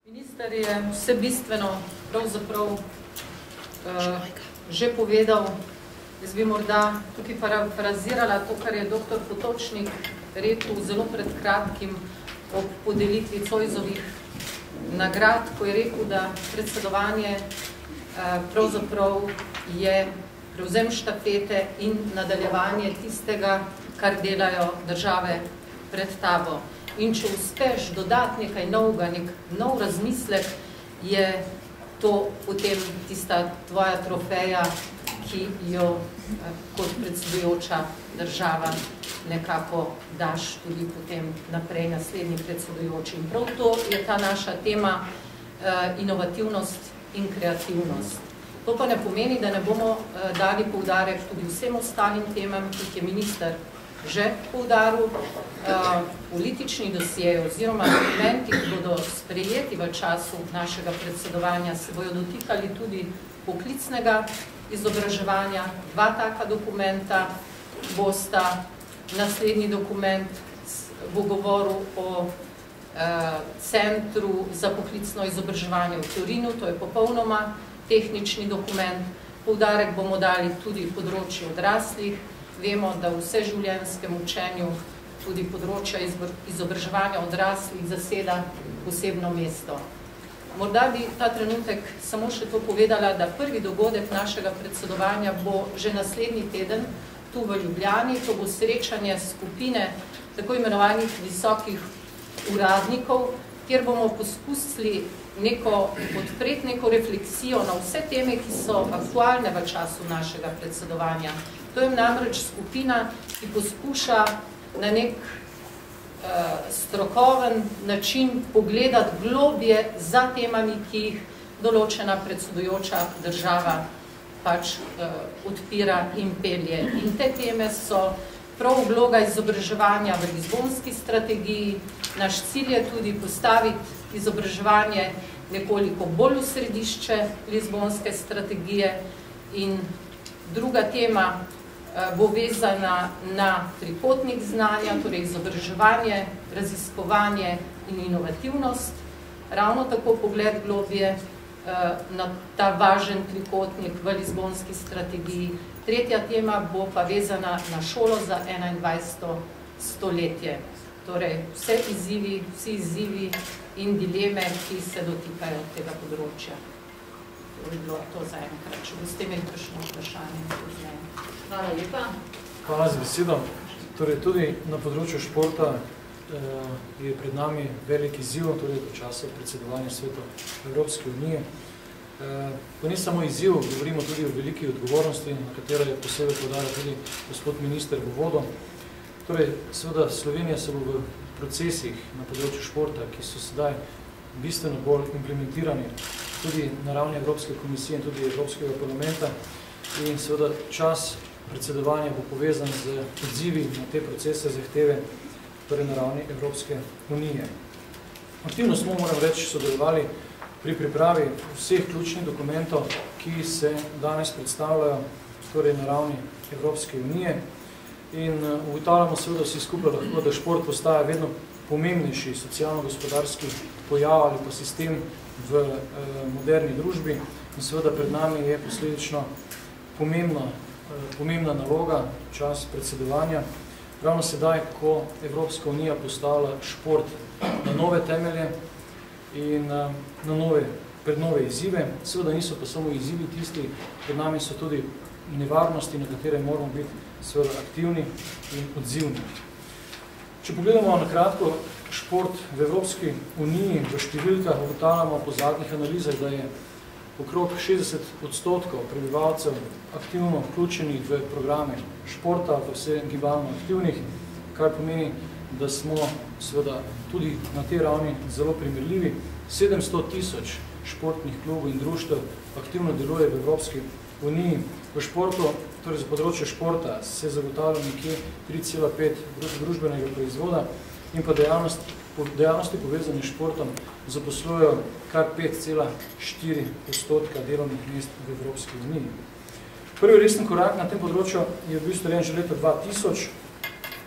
Minister je vse bistveno pravzaprav že povedal. Jaz bi morda tukaj parafrazirala to, kar je dr. Potočnik rekel zelo pred kratkim ob podelitvi Zoisovih nagrad, ko je rekel, da predsedovanje pravzaprav je prevzem štafete in nadaljevanje tistega, kar delajo države pred tabo. In če uspeš dodati nekaj novega, nek nov razmislek, je to potem tista tvoja trofeja, ki jo kot predsedujoča država nekako daš tudi potem naprej naslednji predsedujoči. In prav to je ta naša tema inovativnost in kreativnost. To pa ne pomeni, da ne bomo dali poudarek tudi vsem ostalim temam, ki je minister že poudaril. Politični dosjeji oziroma dokumenti, ki bodo sprejeti v času našega predsedovanja, se bojo dotikali tudi poklicnega izobraževanja. Dva taka dokumenta bosta. Naslednji dokument bo govoril o Centru za poklicno izobraževanje v Torinu, to je popolnoma tehnični dokument. Poudarek bomo dali tudi področju odraslih. Vemo, da v vseživljenjskem učenju tudi področja izobraževanja odraslih zaseda posebno mesto. Morda bi ta trenutek samo še to povedala, da prvi dogodek našega predsedovanja bo že naslednji teden tu v Ljubljani. To bo srečanje skupine tako imenovanih visokih uradnikov, kjer bomo poskusili odpreti neko refleksijo na vse teme, ki so aktualne v času našega predsedovanja. To je namreč skupina, ki poskuša na nek strokoven način pogledati globje za temami, ki jih določena predsedujoča država pač odpira in pelje. In te teme so prav vloga izobraževanja v lizbonski strategiji. Naš cilj je tudi postaviti izobraževanje nekoliko bolj v središče lizbonske strategije. In druga tema bo vezana na trikotnik znanja, torej izobraževanje, raziskovanje in inovativnost. Ravno tako pogled globje na ta važen trikotnik v lizbonski strategiji. Tretja tema bo pa vezana na šolo za 21. stoletje. Torej vsi izzivi in dileme, ki se dotikajo tega področja. To bi bilo to za enkrat. Če boste imeli kakšno vprašanje. Hvala lepa. Hvala za besedo. Torej, tudi na področju športa je pred nami velik izziv, torej v času predsedovanja Svetu Evropske unije. To ni samo izziv, govorimo tudi o veliki odgovornosti, na katero je posebej poudaril tudi gospod minister v uvodu. Torej, seveda Slovenija se bo v procesih na področju športa, ki so sedaj bistveno bolj implementirani tudi na ravni Evropske komisije in tudi Evropskega parlamenta, in seveda čas predsedovanja bo povezan z odzivi na te procese zahteve, torej na ravni Evropske unije. Aktivno smo, moram reči, sodelovali pri pripravi vseh ključnih dokumentov, ki se danes predstavljajo torej na ravni Evropske unije, in ugotavljamo seveda vsi skupaj lahko, da šport postaja vedno pomembnejši socialno-gospodarski pojav ali pa sistem v moderni družbi, in seveda pred nami je posledično pomembna naloga, čas predsedovanja. Ravno sedaj, ko Evropska unija postavlja šport na nove temelje in pred nove izzive, seveda niso pa samo izzivi tisti, pred nami so tudi nevarnosti, na katere moramo biti seveda aktivni in odzivni. Če pogledamo na kratko šport v Evropski uniji, v številkah ugotavljamo po zadnjih analizah, da je okrog 60% prebivalcev aktivno vključenih v programe športa, v vse gibalno aktivnih, kar pomeni, da smo seveda tudi na tej ravni zelo primerljivi. 700 000 športnih klubov in društev aktivno deluje v Evropski uniji. V športu, torej za področje športa, se zagotavlja nekje 3,5 družbenega proizvoda in pa dejavnosti povezane s športom zaposlujejo kar 5,4% delovnih mest v Evropski uniji. Prvi resen korak na tem področju je bil storjen že leta 2000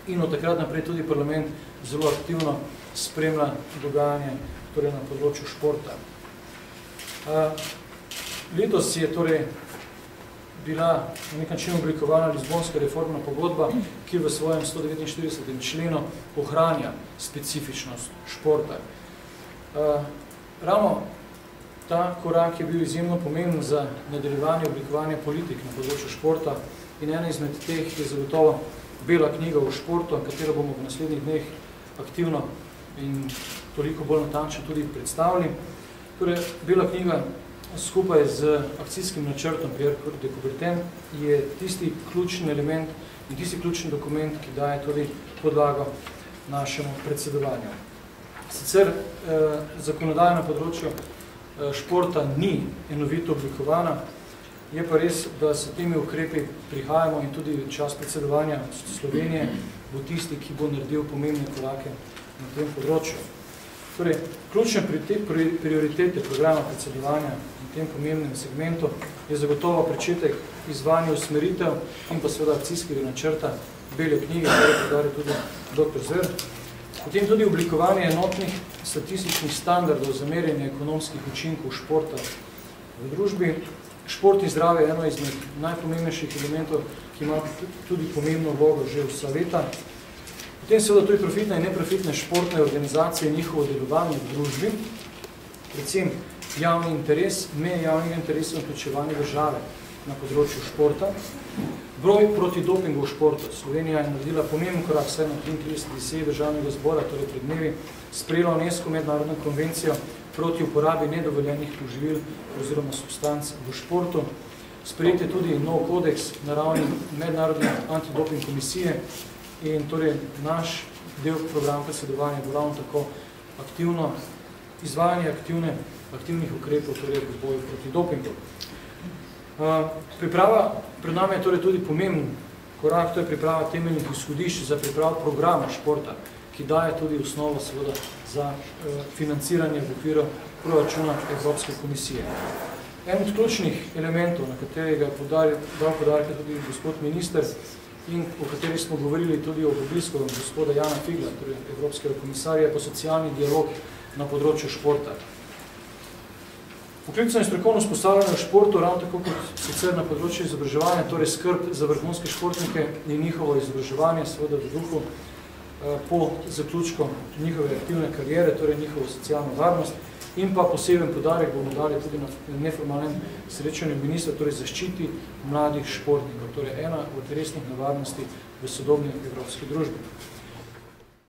in od takrat naprej tudi parlament zelo aktivno spremlja dogajanje torej na področju športa. Letos je torej bila na nek način oblikovana Lizbonska reformna pogodba, ki v svojem 149. členu ohranja specifičnost športa. Ravno ta korak je bil izjemno pomemben za nadaljevanje oblikovanja politik na področju športa in ena izmed teh je zagotovo Bela knjiga o športu, katero bomo v naslednjih dneh aktivno in toliko bolj natančno tudi predstavili. Torej, Bela knjiga skupaj z akcijskim načrtom Pierre de Coubertin je tisti ključni element in tisti ključni dokument, ki daje tudi podlago našemu predsedovanju. Sicer zakonodaja na področju športa ni enovito oblikovana, je pa res, da s temi ukrepi prihajamo in tudi čas predsedovanja Slovenije bo tisti, ki bo naredil pomembne korake na tem področju. Torej, ključne prioritete programa predsedovanja na tem pomembnem segmentu je zagotovo pričetek izvajanja usmeritev in pa seveda akcijskega načrta Bele knjige, kar je podaril tudi dr. Zver. Potem tudi oblikovanje enotnih statističnih standardov za merjenje ekonomskih učinkov športa v družbi. Šport in zdravje je eno izmed najpomembnejših elementov, ki ima tudi pomembno vlogo že vsa leta. Potem seveda tudi profitne in neprofitne športne organizacije in njihovo delovanje v družbi, predvsem javni interes, meje javnega interesa in vključevanje države na področju športa. Boj proti dopingu v športu. Slovenija je naredila pomemben korak vse na 33. seji državnega zbora, torej pred dnevi, sprejela UNESCO mednarodno konvencijo proti uporabi nedovoljenih živil oziroma substanc v športu. Sprejet je tudi nov kodeks na ravni mednarodne antidoping komisije in torej naš del programa predsedovanja bo ravno tako aktivno izvajanje aktivnih ukrepov torej v boju proti dopingu. Priprava pred nami je torej tudi pomemben korak, to je priprava temeljnih izhodišč za pripravo programa športa, ki daje tudi osnovo seveda za financiranje v okviru proračuna Evropske komisije. En od ključnih elementov, na katerega je dal podarek tudi gospod minister in o kateri smo govorili tudi o obisku gospoda Jana Figla, torej Evropskega komisarja, pa socialni dialog na področju športa. Poklicno in strokovno usposabljanje v športu, ravno tako kot sicer na področju izobraževanja, torej skrb za vrhunske športnike in njihovo izobraževanje, seveda v duhu po zaključku njihove aktivne karijere, torej njihovo socialno varnost in pa poseben podarek bomo dali tudi na neformalnem srečanju ministra, torej zaščiti mladih športnikov, torej ena od resnih nevarnosti v sodobni evropski družbi.